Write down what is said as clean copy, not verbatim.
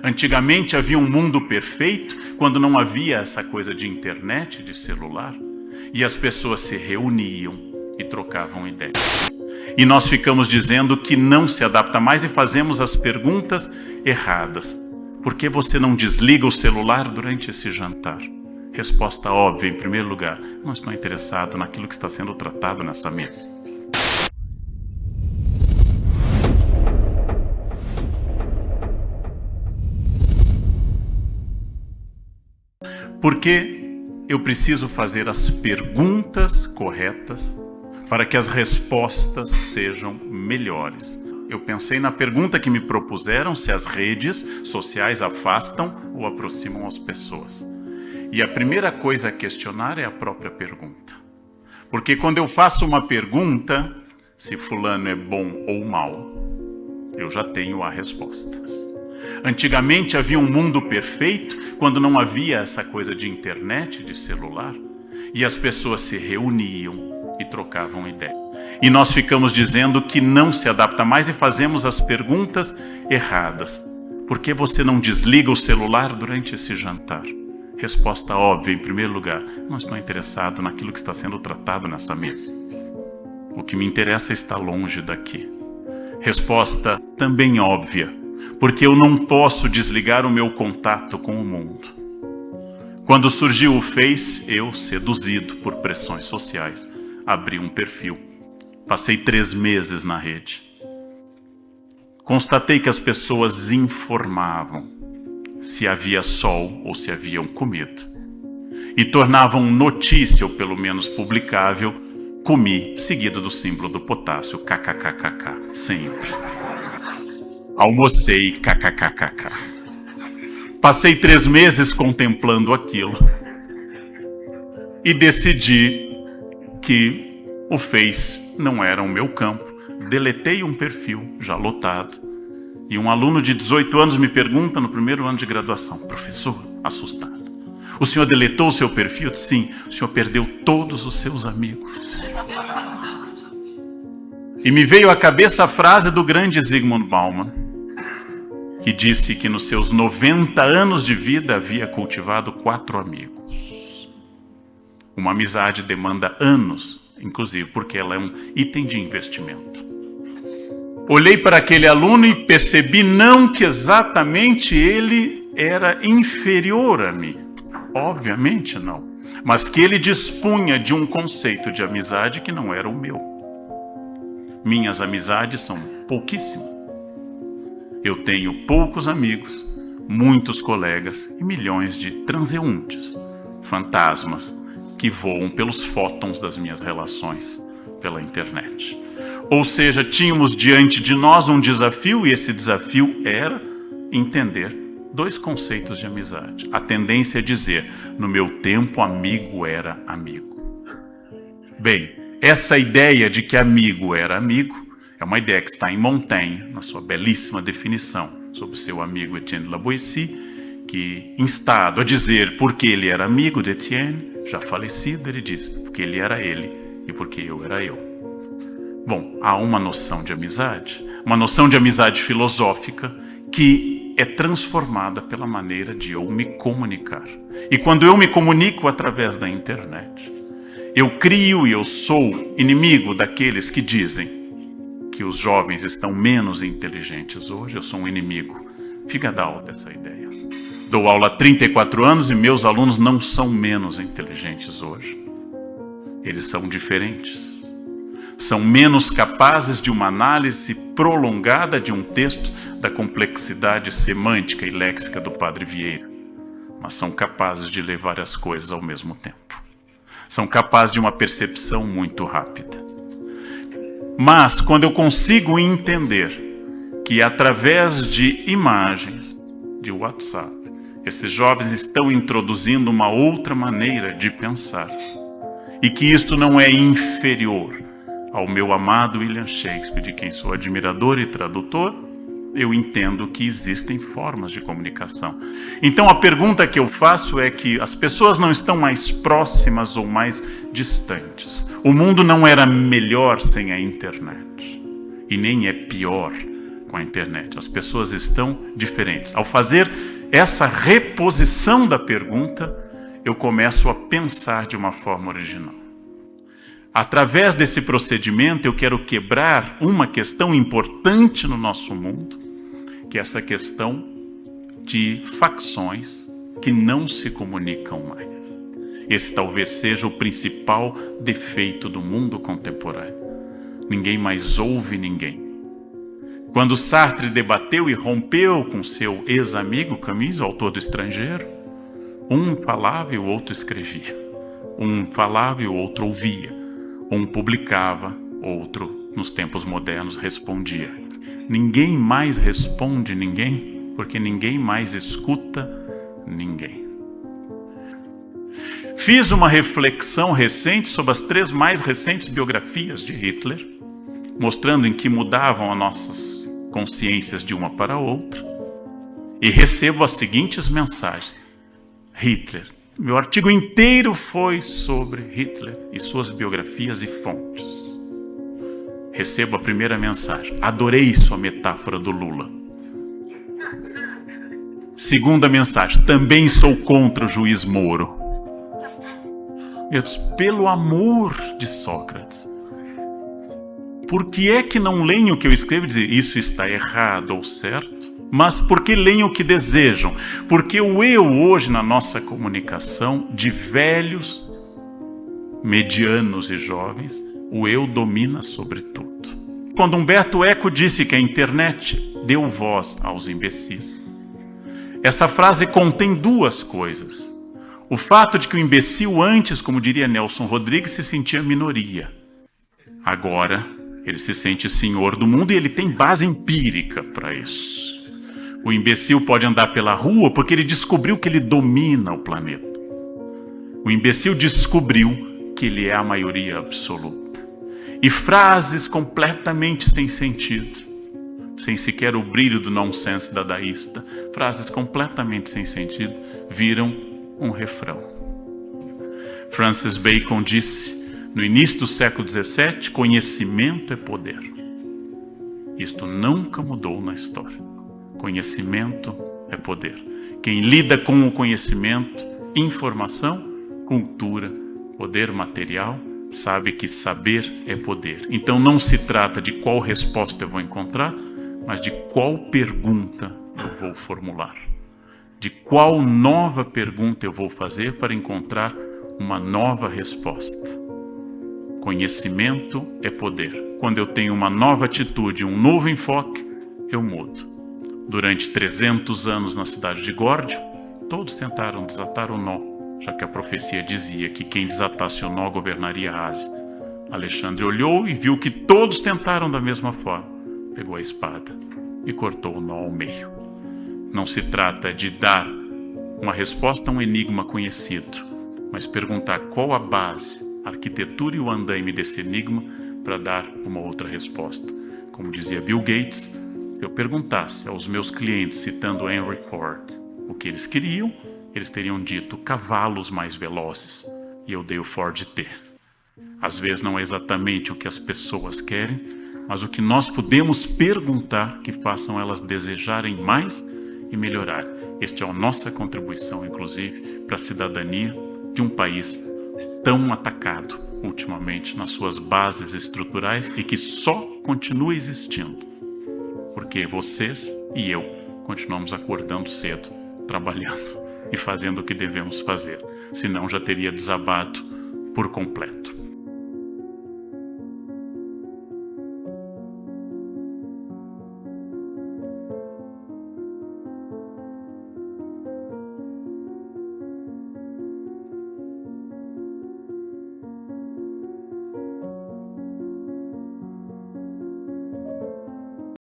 Antigamente havia um mundo perfeito quando não havia essa coisa de internet, de celular, e as pessoas se reuniam e trocavam ideias. E nós ficamos dizendo que não se adapta mais e fazemos as perguntas erradas. Por que você não desliga o celular durante esse jantar? Resposta óbvia, em primeiro lugar, não estou interessado naquilo que está sendo tratado nessa mesa. Porque eu preciso fazer as perguntas corretas para que as respostas sejam melhores. Eu pensei na pergunta que me propuseram, se as redes sociais afastam ou aproximam as pessoas. E a primeira coisa a questionar é a própria pergunta. Porque quando eu faço uma pergunta, se fulano é bom ou mal, eu já tenho a resposta. Antigamente havia um mundo perfeito quando não havia essa coisa de internet, de celular, e as pessoas se reuniam e trocavam ideia. E nós ficamos dizendo que não se adapta mais e fazemos as perguntas erradas. Por que você não desliga o celular durante esse jantar? Resposta óbvia, em primeiro lugar, não estou interessado naquilo que está sendo tratado nessa mesa. O que me interessa é estar longe daqui. Resposta também óbvia, porque eu não posso desligar o meu contato com o mundo. Quando surgiu o Face, eu, seduzido por pressões sociais, abri um perfil. Passei 3 meses na rede. Constatei que as pessoas informavam se havia sol ou se haviam comida. E tornavam notícia, ou pelo menos publicável, comi, seguido do símbolo do potássio, kkkk, sempre. Almocei, kkkk. Passei 3 meses contemplando aquilo e decidi que o Face não era o meu campo. Deletei um perfil já lotado. E um aluno de 18 anos me pergunta no primeiro ano de graduação: professor, assustado, o senhor deletou o seu perfil? Eu disse, sim, o senhor perdeu todos os seus amigos. E me veio à cabeça a frase do grande Zygmunt Bauman, que disse que nos seus 90 anos de vida havia cultivado 4 amigos. Uma amizade demanda anos, inclusive porque ela é um item de investimento. Olhei para aquele aluno e percebi não que exatamente ele era inferior a mim. Obviamente não. Mas que ele dispunha de um conceito de amizade que não era o meu. Minhas amizades são pouquíssimas. Eu tenho poucos amigos, muitos colegas e milhões de transeuntes, fantasmas, que voam pelos fótons das minhas relações pela internet. Ou seja, tínhamos diante de nós um desafio, e esse desafio era entender 2 conceitos de amizade. A tendência é dizer, no meu tempo, amigo era amigo. Bem, essa ideia de que amigo era amigo é uma ideia que está em Montaigne, na sua belíssima definição sobre seu amigo Etienne Laboissy, que, instado a dizer porque ele era amigo de Etienne, já falecido, ele diz, porque ele era ele e porque eu era eu. Bom, há uma noção de amizade filosófica que é transformada pela maneira de eu me comunicar. E quando eu me comunico através da internet, eu crio e eu sou inimigo daqueles que dizem que os jovens estão menos inteligentes hoje. Eu sou um inimigo figadal dessa ideia. Dou aula há 34 anos e meus alunos não são menos inteligentes hoje. Eles são diferentes. São menos capazes de uma análise prolongada de um texto da complexidade semântica e léxica do Padre Vieira, mas são capazes de ler várias coisas ao mesmo tempo. São capazes de uma percepção muito rápida. Mas quando eu consigo entender que através de imagens, de WhatsApp, esses jovens estão introduzindo uma outra maneira de pensar, e que isto não é inferior ao meu amado William Shakespeare, de quem sou admirador e tradutor, eu entendo que existem formas de comunicação. Então a pergunta que eu faço é que as pessoas não estão mais próximas ou mais distantes. O mundo não era melhor sem a internet. E nem é pior com a internet. As pessoas estão diferentes. Ao fazer essa reposição da pergunta, eu começo a pensar de uma forma original. Através desse procedimento, eu quero quebrar uma questão importante no nosso mundo, que é essa questão de facções que não se comunicam mais. Esse talvez seja o principal defeito do mundo contemporâneo. Ninguém mais ouve ninguém. Quando Sartre debateu e rompeu com seu ex-amigo Camus, o autor do Estrangeiro, um falava e o outro escrevia. Um falava e o outro ouvia. Um publicava, outro, nos tempos modernos, respondia. Ninguém mais responde ninguém, porque ninguém mais escuta ninguém. Fiz uma reflexão recente sobre as 3 mais recentes biografias de Hitler, mostrando em que mudavam as nossas consciências de uma para a outra, e recebo as seguintes mensagens. Hitler. Meu artigo inteiro foi sobre Hitler e suas biografias e fontes. Recebo a primeira mensagem. Adorei sua metáfora do Lula. Segunda mensagem. Também sou contra o juiz Moro. Eu disse, pelo amor de Sócrates, por que é que não leem o que eu escrevo e dizem isso está errado ou certo? Mas porque leem o que desejam. Porque o eu hoje na nossa comunicação, de velhos, medianos e jovens, o eu domina sobre tudo. Quando Humberto Eco disse que a internet deu voz aos imbecis, essa frase contém 2 coisas. O fato de que o imbecil antes, como diria Nelson Rodrigues, se sentia minoria. Agora, ele se sente senhor do mundo e ele tem base empírica para isso. O imbecil pode andar pela rua porque ele descobriu que ele domina o planeta. O imbecil descobriu que ele é a maioria absoluta. E frases completamente sem sentido, sem sequer o brilho do nonsense dadaísta, frases completamente sem sentido, viram um refrão. Francis Bacon disse, no início do século XVII, conhecimento é poder. Isto nunca mudou na história. Conhecimento é poder. Quem lida com o conhecimento, informação, cultura, poder material, sabe que saber é poder. Então não se trata de qual resposta eu vou encontrar, mas de qual pergunta eu vou formular. De qual nova pergunta eu vou fazer para encontrar uma nova resposta. Conhecimento é poder. Quando eu tenho uma nova atitude, um novo enfoque, eu mudo. Durante 300 anos na cidade de Górdio, todos tentaram desatar o nó, já que a profecia dizia que quem desatasse o nó governaria a Ásia. Alexandre olhou e viu que todos tentaram da mesma forma. Pegou a espada e cortou o nó ao meio. Não se trata de dar uma resposta a um enigma conhecido, mas perguntar qual a base, a arquitetura e o andaime desse enigma para dar uma outra resposta. Como dizia Bill Gates, se eu perguntasse aos meus clientes, citando Henry Ford, o que eles queriam, eles teriam dito cavalos mais velozes, e eu dei o Ford T. Às vezes não é exatamente o que as pessoas querem, mas o que nós podemos perguntar que façam elas desejarem mais e melhorar. Esta é a nossa contribuição, inclusive, para a cidadania de um país tão atacado ultimamente nas suas bases estruturais e que só continua existindo porque vocês e eu continuamos acordando cedo, trabalhando e fazendo o que devemos fazer, senão já teria desabado por completo.